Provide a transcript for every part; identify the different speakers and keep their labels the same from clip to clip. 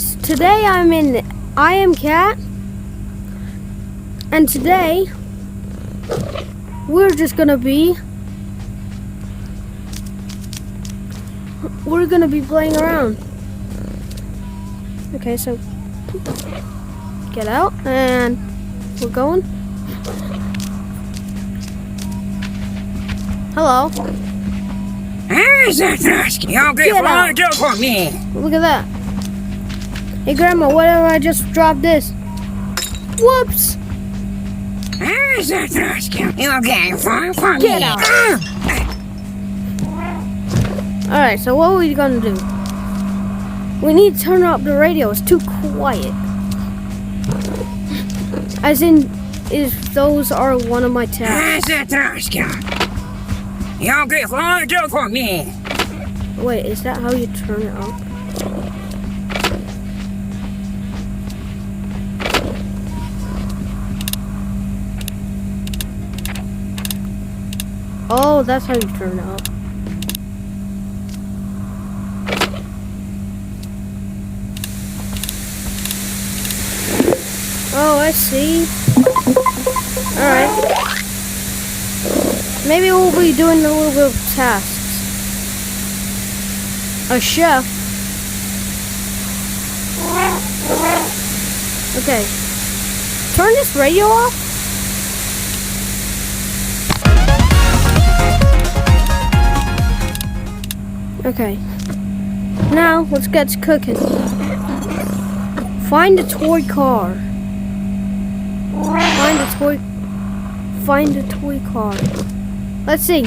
Speaker 1: guys, today I'm in I Am Cat, and today we're gonna be playing around. Okay, so get out, and we're going. Hello. Get out.
Speaker 2: For me.
Speaker 1: Look at that. Hey, Grandma, what if I just dropped this? Whoops!
Speaker 2: Okay, fine for me.
Speaker 1: Get out. Alright, so what are we gonna do? We need to turn up the radio. It's too quiet. As in, if those are one of my tasks.
Speaker 2: Okay, fine for me.
Speaker 1: Wait, is that how you turn it up? Oh, that's how you turn it up. Oh, I see. Alright. Maybe we'll be doing a little bit of tasks. A chef. Okay. Turn this radio off. Okay. Now, let's get to cooking. Find a toy car. Find a toy car. Let's see.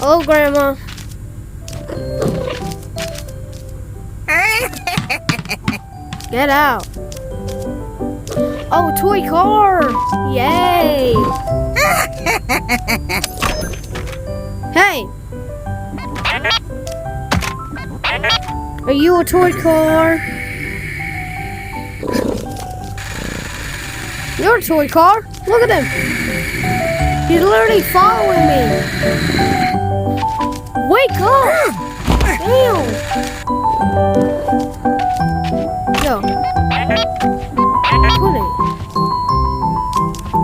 Speaker 1: Oh, Grandma. Get out. Oh, toy car. Yay. Hey. Are you a toy car? You're a toy car. Look at him. He's literally following me. Wake up! Damn! Yo.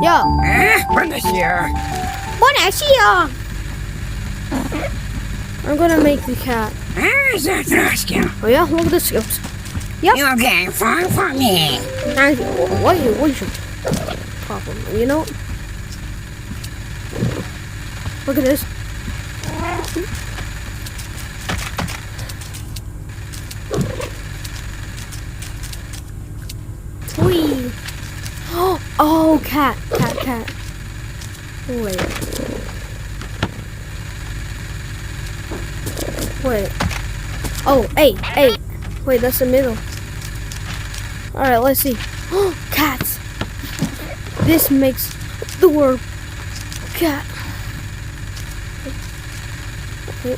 Speaker 1: Yo. I'm gonna make the cat. Oh yeah? Look at this. Yep.
Speaker 2: Okay, fine for me.
Speaker 1: What is your problem? You know? Look at this. Whee! Oh, cat. Wait. Oh, hey. Wait, that's the middle. Alright, let's see. Cats. This makes the word cat. Okay.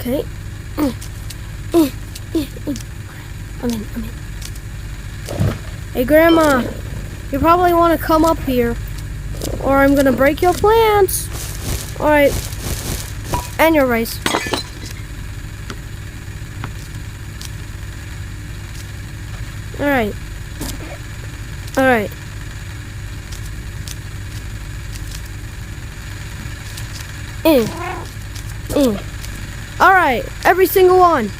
Speaker 1: Okay. I'm in. Hey, Grandma, you probably want to come up here, or I'm gonna break your plans. Alright. And your rice. Alright. Alright, every single one.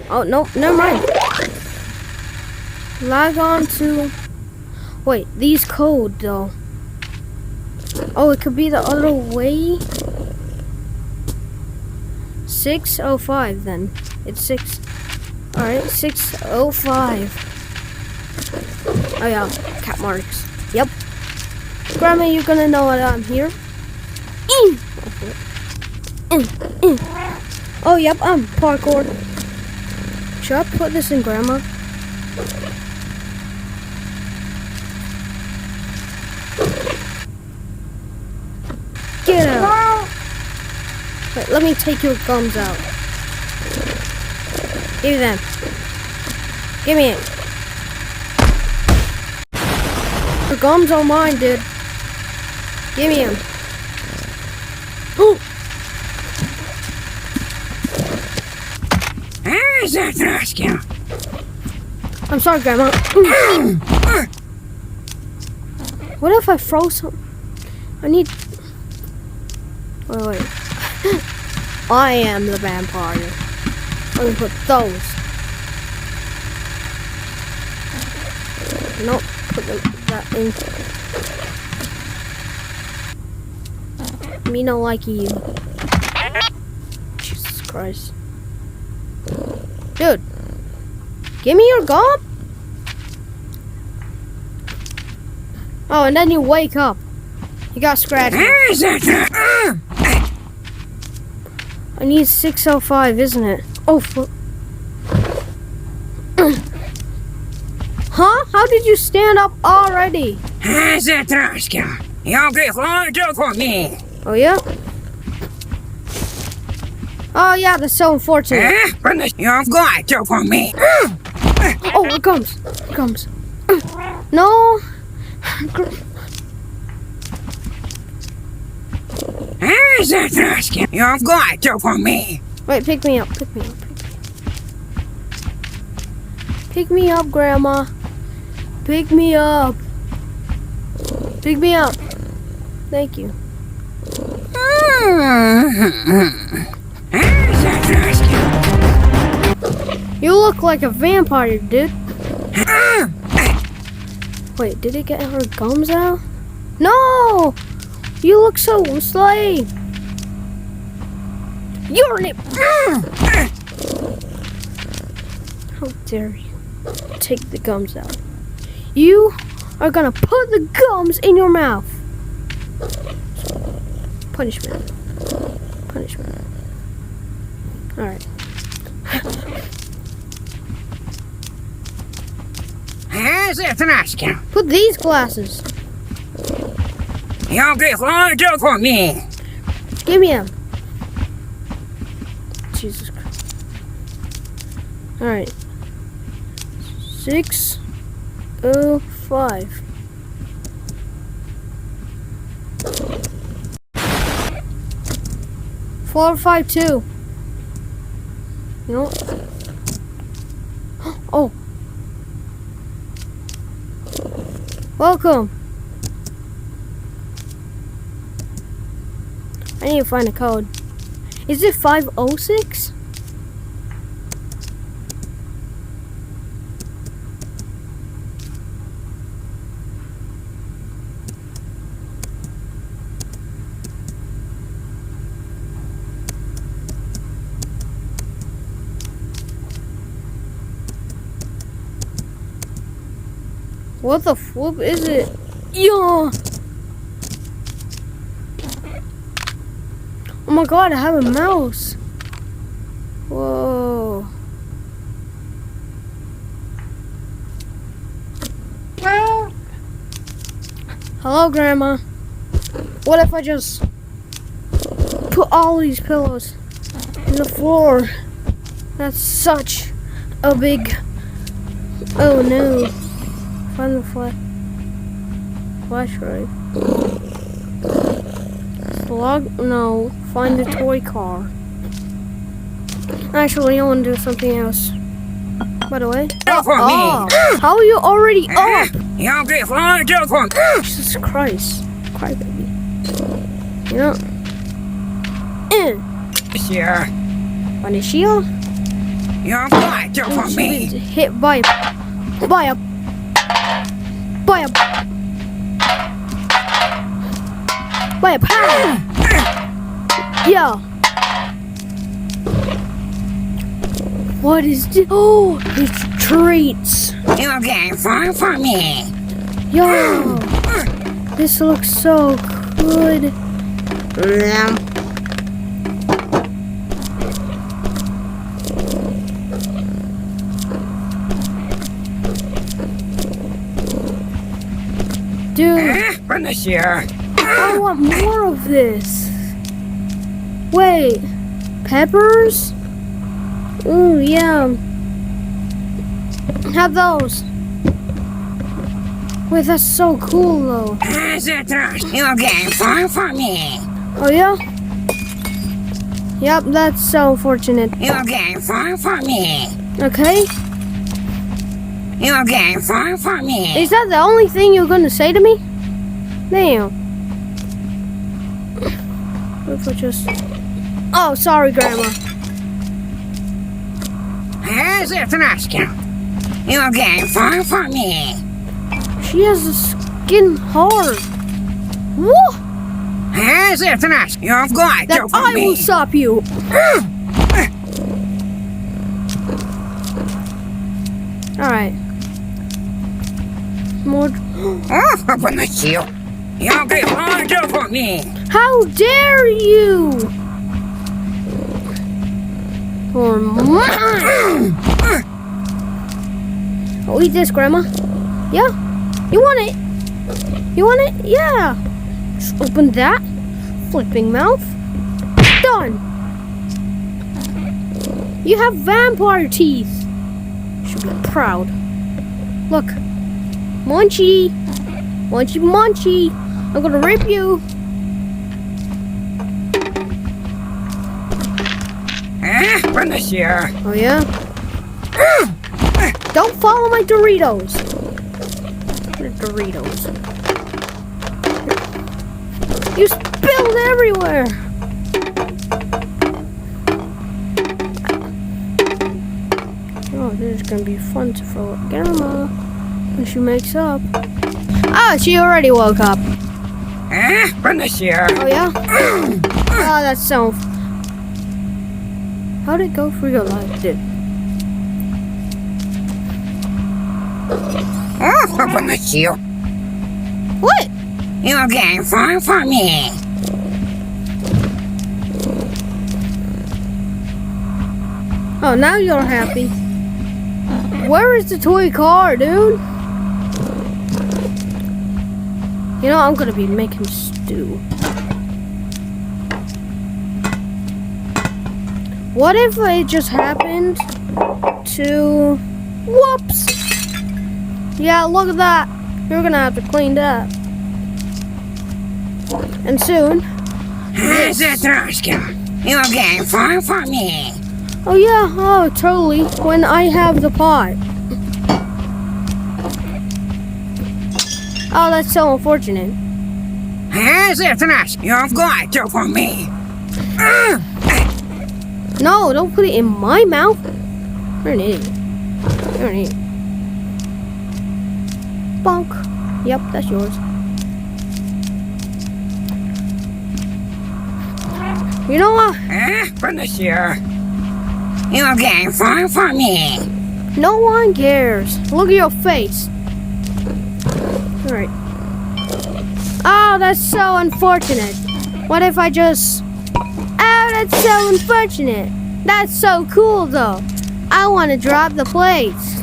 Speaker 1: Oh, no, never mind. Log on to... Wait, these code, though. Oh, it could be the other way? 605, then. It's 6. Alright, 605. Oh, yeah, cat marks. Yep. Grandma, you're gonna know that I'm here. Oh, yep, I'm parkour. Should I put this in Grandma? Get out. Wait, let me take your gums out. Give me them. Give me it. The gums are mine, dude. Give me them. Oh!
Speaker 2: Zatraska.
Speaker 1: I'm sorry, Grandma. What if I throw some? I need... Wait. I am the vampire. Let me put those. Nope. Put that in. Me no like you. Jesus Christ. Dude. Give me your gum. Oh, and then you wake up. You got scratched. I need 605, isn't it? Oh, huh? How did you stand up already?
Speaker 2: Zatraska. Jag blir hård på mig.
Speaker 1: Oh, yeah? Oh, yeah, that's so unfortunate.
Speaker 2: Jag går på mig.
Speaker 1: Oh, it comes. It comes. No.
Speaker 2: Zatraska. Jag går på mig.
Speaker 1: Wait, pick me up. Pick me up. Pick me up, Grandma. Pick me up. Pick me up. Thank you. You look like a vampire, dude. Wait, did it get her gums out? No! You look so slay. You're an... How dare you take the gums out? You are gonna put the gums in your mouth. Punishment. Punishment. Alright.
Speaker 2: Zatraska.
Speaker 1: Put these glasses.
Speaker 2: Jag blir hård på mig.
Speaker 1: Give me them. Jesus Christ. Alright. 605. Four, 5, 2. You know what? Oh. Welcome. I need to find a code. Is it 506? What the flip is it? Yo! Oh my god, I have a mouse. Whoa. Hello, Grandma. What if I just put all these pillows in the floor? That's such a big... Oh no. Find the flashlight. Log? No. Find the toy car. Actually, I want to do something else. By the way. Oh, how are you already up?
Speaker 2: Jag blir hård på mig.
Speaker 1: Jesus Christ. Crybaby. You know.
Speaker 2: Sure.
Speaker 1: On the shield?
Speaker 2: Jag går på mig.
Speaker 1: Hit by a power. Yeah. What is this? Oh, it's treats.
Speaker 2: Jag går på mig.
Speaker 1: Yo, this looks so good. Dude,
Speaker 2: Sure.
Speaker 1: I want more of this. Wait, peppers? Ooh, yeah. Have those. Wait, that's so cool though.
Speaker 2: That's right. You're getting far from me.
Speaker 1: Oh yeah? Yep, that's so fortunate.
Speaker 2: You're getting far from me.
Speaker 1: Okay?
Speaker 2: You're getting far from me.
Speaker 1: Is that the only thing you're gonna say to me? Damn. What if I just... Oh, sorry, Grandma.
Speaker 2: That's right. You're getting far from me.
Speaker 1: She has a skin hard. What?
Speaker 2: That's right. You've got
Speaker 1: That
Speaker 2: to from
Speaker 1: I will
Speaker 2: me.
Speaker 1: stop you. Alright. More...
Speaker 2: Open the shield. You'll get larger for me.
Speaker 1: How dare you! Or mine! Oh, eat this, Grandma. Yeah? You want it? You want it? Yeah. Just open that. Flipping mouth. Done. You have vampire teeth. You should be proud. Look. Munchie. Munchy, munchy. I'm gonna rip you.
Speaker 2: Open the shield.
Speaker 1: Oh, yeah? Don't follow my Doritos. The Doritos. You spilled everywhere. Oh, this is gonna be fun to throw at Grandma when she makes up. Ah, she already woke up.
Speaker 2: Open the shield.
Speaker 1: Oh yeah? Oh, that's so. How'd it go for your life, dude?
Speaker 2: Open the shield.
Speaker 1: What?
Speaker 2: You're getting far from me.
Speaker 1: Oh, now you're happy. Where is the toy car, dude? You know, I'm gonna be making stew. What if it just happened to... Whoops! Yeah, look at that. You're gonna have to clean that. And soon...
Speaker 2: That's right. You're getting far from me.
Speaker 1: Oh yeah, oh totally, when I have the pot. Oh, that's so unfortunate.
Speaker 2: That's right. You've got to from me.
Speaker 1: No, don't put it in my mouth. You're an idiot. You're an idiot. Bonk. Yep, that's yours. You know what?
Speaker 2: Open the shield. You're getting far from me.
Speaker 1: No one cares. Look at your face. Alright. Oh, that's so unfortunate. What if I just... Oh, that's so unfortunate. That's so cool, though. I want to drop the plates.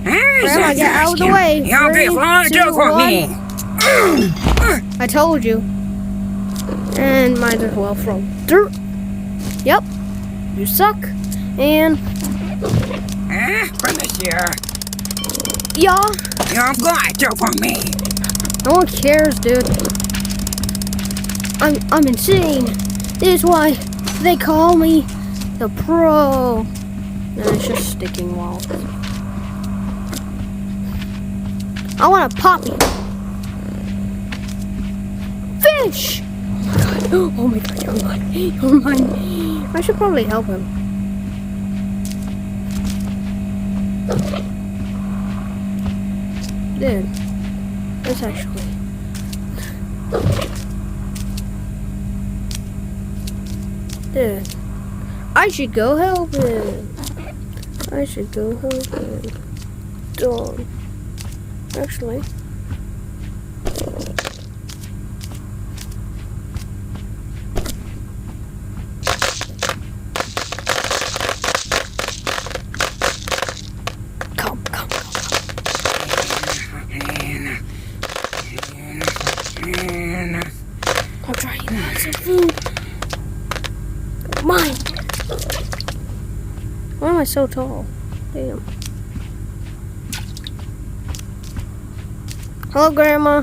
Speaker 1: Grandma, get out of the way.
Speaker 2: You'll get
Speaker 1: 3,
Speaker 2: larger
Speaker 1: 2,
Speaker 2: for me.
Speaker 1: 1. I told you. And might as well throw dirt. Yep. You suck. And...
Speaker 2: Open the shield.
Speaker 1: Yeah.
Speaker 2: You've got to from me.
Speaker 1: No one cares, dude. I'm insane. This is why they call me the pro. And it's just sticking walls. I want a poppy. Fish! Oh my god, you're mine. You're mine. I should probably help him. Dude, that's actually... Dude, I should go help him. I should go help him. Dog. Actually... Come. I'm trying to have some food. Why am I so tall? Damn. Hello, Grandma.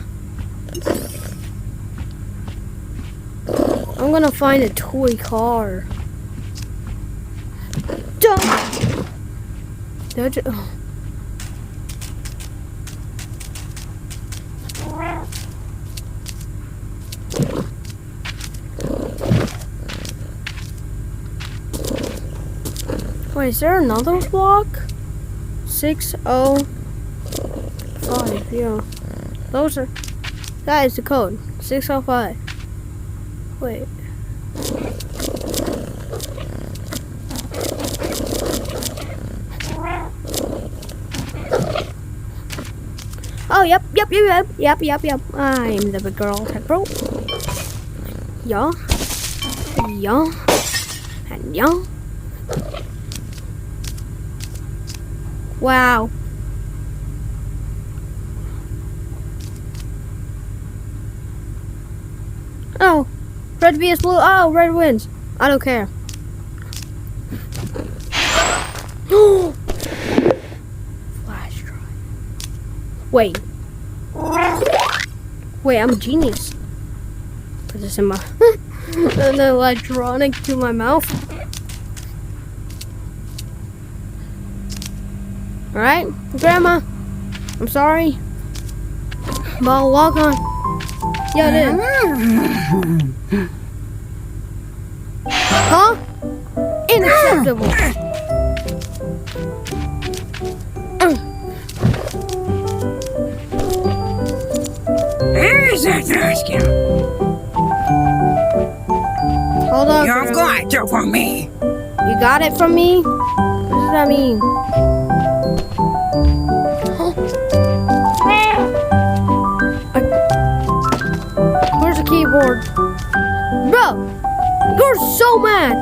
Speaker 1: I'm gonna find a toy car. Don't. Oh. Wait, is there another block? 605. Yeah. Those are. That is the code. 605. Wait. Oh, yep. I'm the big girl tech bro. Yeah. Yeah. And yeah. Wow. Oh. Red vs blue. Oh, red wins. I don't care. Flash drive. Wait. Wait, I'm a genius. Put this in my an electronic to my mouth. Alright, Grandma. I'm sorry. But I'll log on. Yeah, it is. Huh? Unacceptable.
Speaker 2: Here's that rescue.
Speaker 1: Hold on.
Speaker 2: You've got it from me.
Speaker 1: You got it from me? What does that mean? Where's the keyboard? Bro! You're so mad!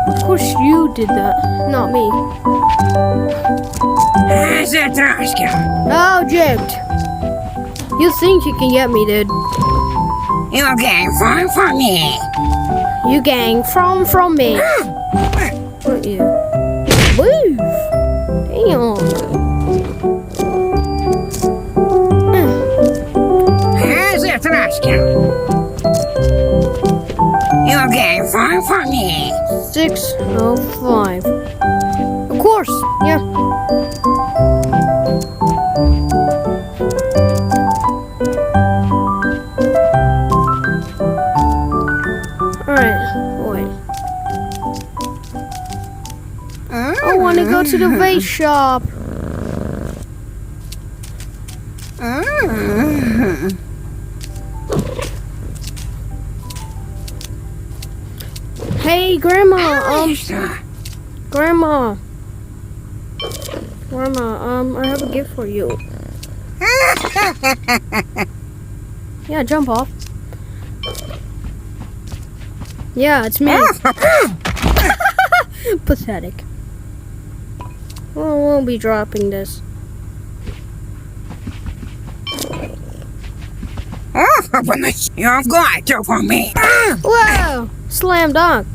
Speaker 1: Of course you did that, not me.
Speaker 2: Here's that rescue.
Speaker 1: Oh, gypped. You think you can get me, dude.
Speaker 2: You gang from me.
Speaker 1: You gang from me. What you? Move! Damn.
Speaker 2: Here's that rescue. You gang from me.
Speaker 1: 605. Of course, yeah. Alright, wait. I want to go to the vase shop. Hey, Grandma. Grandma. I have a gift for you. Yeah, jump off. Yeah, it's me. Pathetic. Well, we'll be dropping this.
Speaker 2: You've got it from me.
Speaker 1: Whoa! Slam dunk.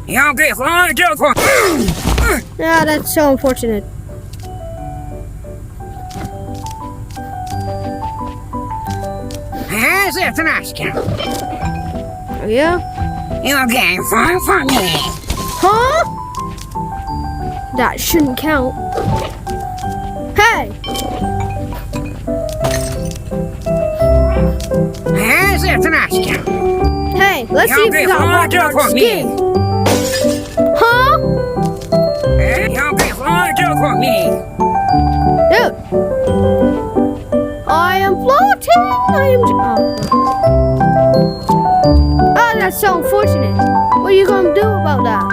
Speaker 2: You get it from
Speaker 1: Yeah, that's so unfortunate.
Speaker 2: Here's that rescue.
Speaker 1: Oh, yeah?
Speaker 2: You gang from me.
Speaker 1: Huh? That shouldn't count. Hey!
Speaker 2: Here's that rescue.
Speaker 1: Hey, let's see if you got Rock skin. Huh?
Speaker 2: You get it from me.
Speaker 1: Dude. I am floating. Oh, that's so unfortunate. What are you gonna do about that?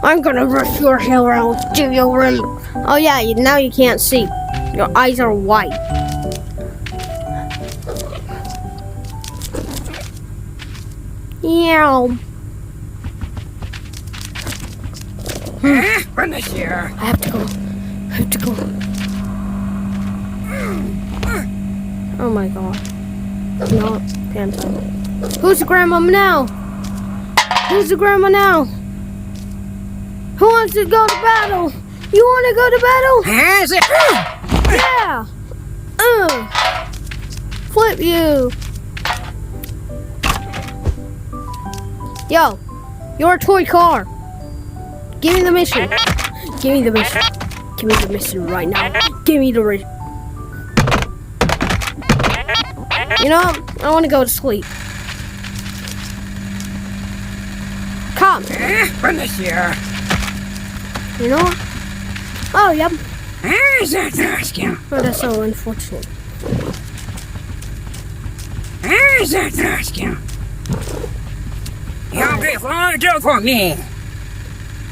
Speaker 1: I'm gonna rush your hair around to your room. Oh yeah, now you can't see. Your eyes are white. Yeah.
Speaker 2: Run this year.
Speaker 1: I have to go. I have to go. Oh my god. No, can't find it. Who's the grandma now? Who's the grandma now? Who wants to go to battle? You want to go to battle?
Speaker 2: Has it?
Speaker 1: Yeah. Flip you. Yo, you're a toy car. Give me the mission. Give me the mission. Give me the mission right now. Give me the mission. You know, I want to go to sleep. Come.
Speaker 2: Run this year.
Speaker 1: You know what? Oh, yep.
Speaker 2: Has it? Asking.
Speaker 1: Oh, that's so unfortunate.
Speaker 2: Has it? Asking. You'll be flying do for me.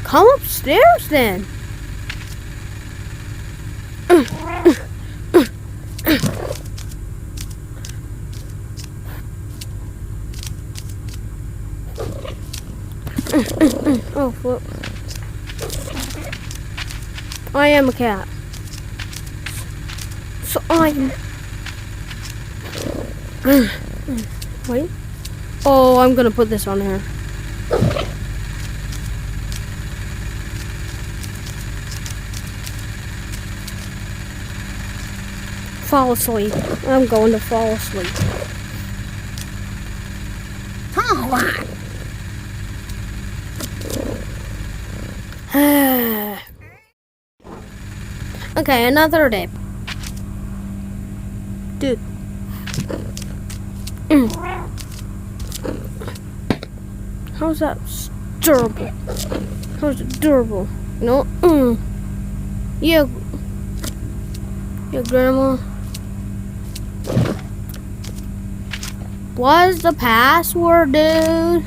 Speaker 1: Come upstairs then. Oh, flip. I am a cat. So I'm... Wait. Oh, I'm gonna put this on here. Fall asleep. I'm going to fall asleep.
Speaker 2: Come on.
Speaker 1: Okay, another day. Dude. How's that durable? How's it durable? No. Yeah. Yeah, grandma. What's the password, dude?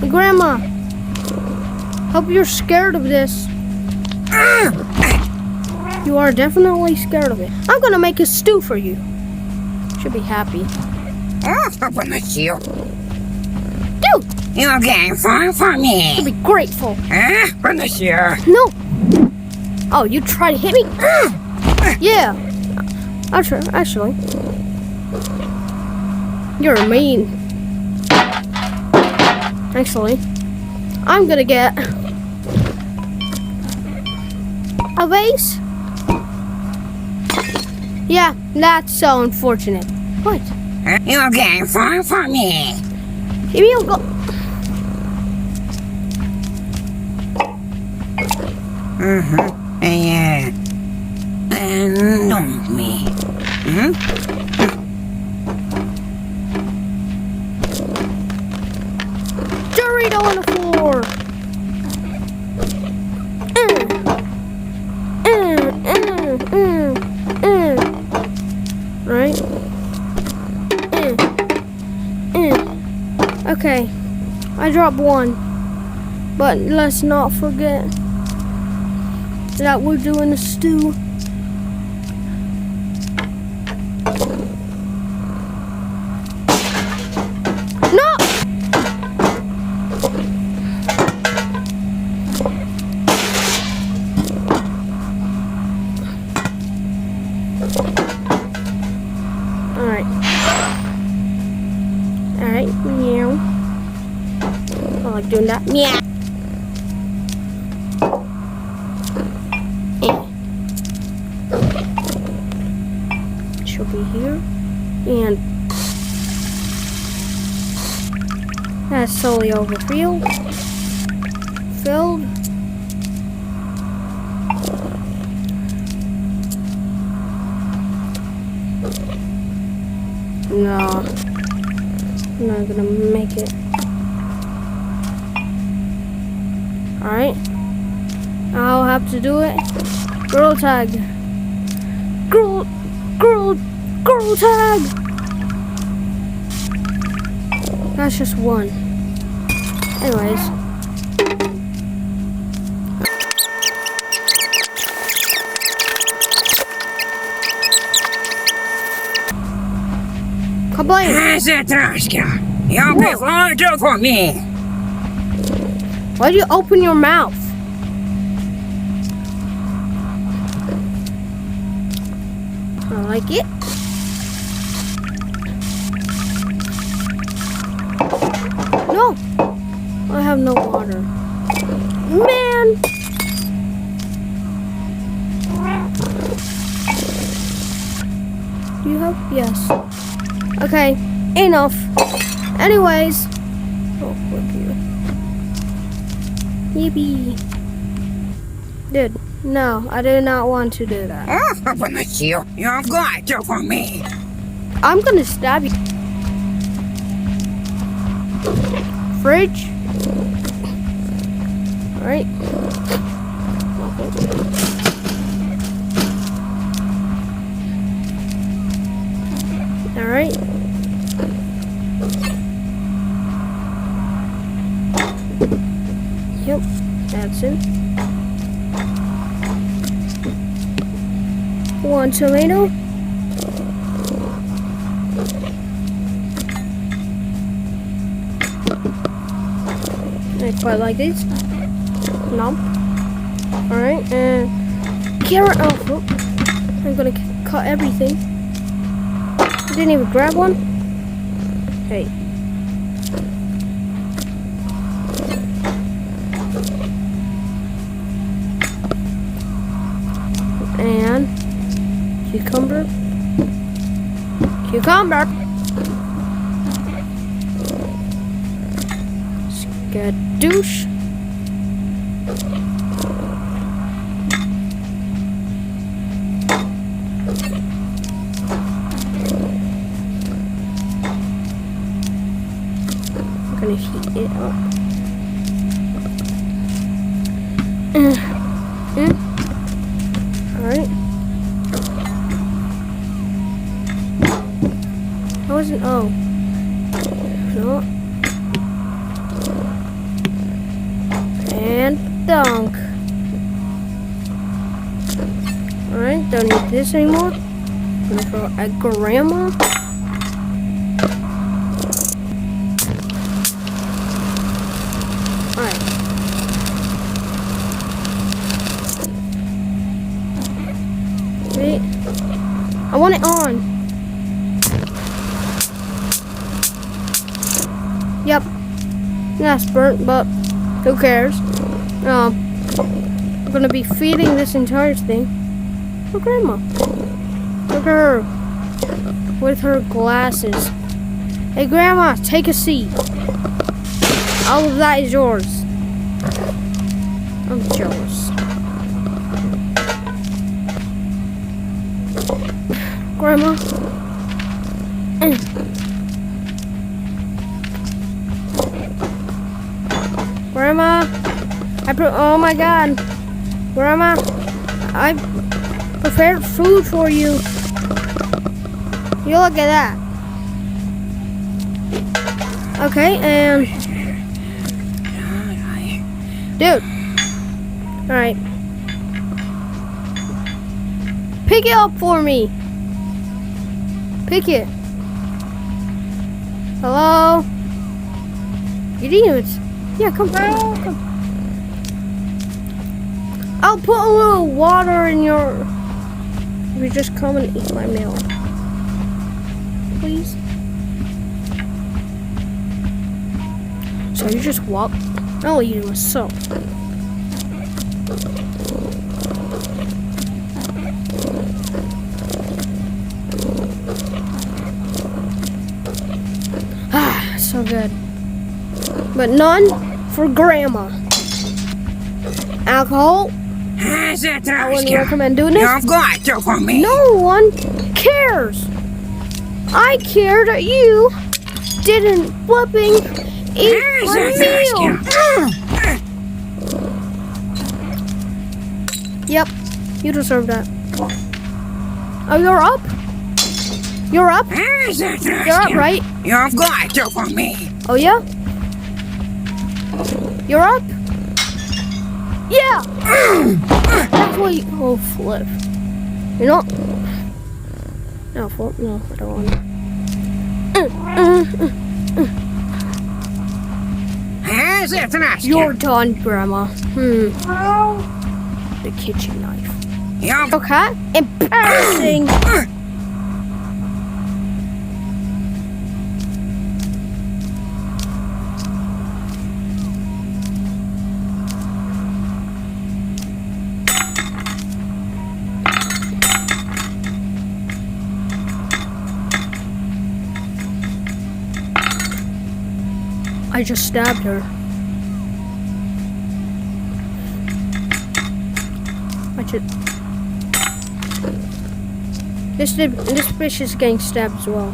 Speaker 1: Grandma, hope you're scared of this. You are definitely scared of it. I'm gonna make a stew for you. Should be happy.
Speaker 2: Run this year.
Speaker 1: Dude,
Speaker 2: You'll get far for me.
Speaker 1: should be grateful.
Speaker 2: Run this year.
Speaker 1: No. Oh, you try to hit me? Yeah. Actually. You're mean. Actually, I'm gonna get a vase. Yeah, that's so unfortunate. What?
Speaker 2: You'll get far for me.
Speaker 1: Maybe you'll go.
Speaker 2: Yeah. Know me.
Speaker 1: Dorito on the floor. Right? Okay, I dropped one, but let's not forget that we're doing a stew. No! Alright, meow. I like doing that. Meow. She'll be here. And that's slowly overfilled. No, I'm not gonna make it. Alright, I'll have to do it. Girl tag. Girl tag. That's just one. Anyways. Kablam!
Speaker 2: Asa troszkę. You'll be far for me.
Speaker 1: Why do you open your mouth? I like it. No! I have no water. Man! Do you have? Yes. Okay, enough. Anyways. Oh, look you. Yippee. Dude, no, I do not want to do that.
Speaker 2: Oh, open the seal. You've got to for me.
Speaker 1: I'm gonna stab you. Fridge. Alright. Alright. Yep, that's it. 1 tomato. I quite like these. No. Alright, and carrot. Oh, I'm gonna cut everything. I didn't even grab one. Hey. And cucumber. Cucumber. Skadoosh. I'm gonna heat it up. Alright. I wasn't. Oh. No. And dunk. Alright, don't need this anymore. I'm gonna throw a grandma. Alright. Wait. I want it on. Yep. That's burnt, but who cares? I'm gonna be feeding this entire thing. Oh, Grandma. Look at her. With her glasses. Hey, Grandma, take a seat. All of that is yours. I'm jealous. Grandma. Grandma, oh my God, Grandma, I prepared food for you. You look at that. Okay, and dude, all right, pick it up for me. Pick it. Hello. You didn't even. Yeah, come. I'll put a little water in your. You just come and eat my meal, please. So you just walk. I'll eat it with soap. Ah, so good. But none for Grandma. Alcohol. I wouldn't recommend doing this.
Speaker 2: You've got to for me.
Speaker 1: No one cares. I care that you didn't flipping eat my meal. Yep, you deserve that. Oh, you're up? You're up? You're up, right?
Speaker 2: You've got to for me.
Speaker 1: Oh, yeah? You're up? Yeah! That's why you... Oh, flip. You're not... No, flip. No, I don't want to.
Speaker 2: Hazard ask
Speaker 1: You're
Speaker 2: you.
Speaker 1: done, Grandma. The kitchen knife.
Speaker 2: You're
Speaker 1: Okay. Embarrassing. I just stabbed her. This bitch is getting stabbed as well.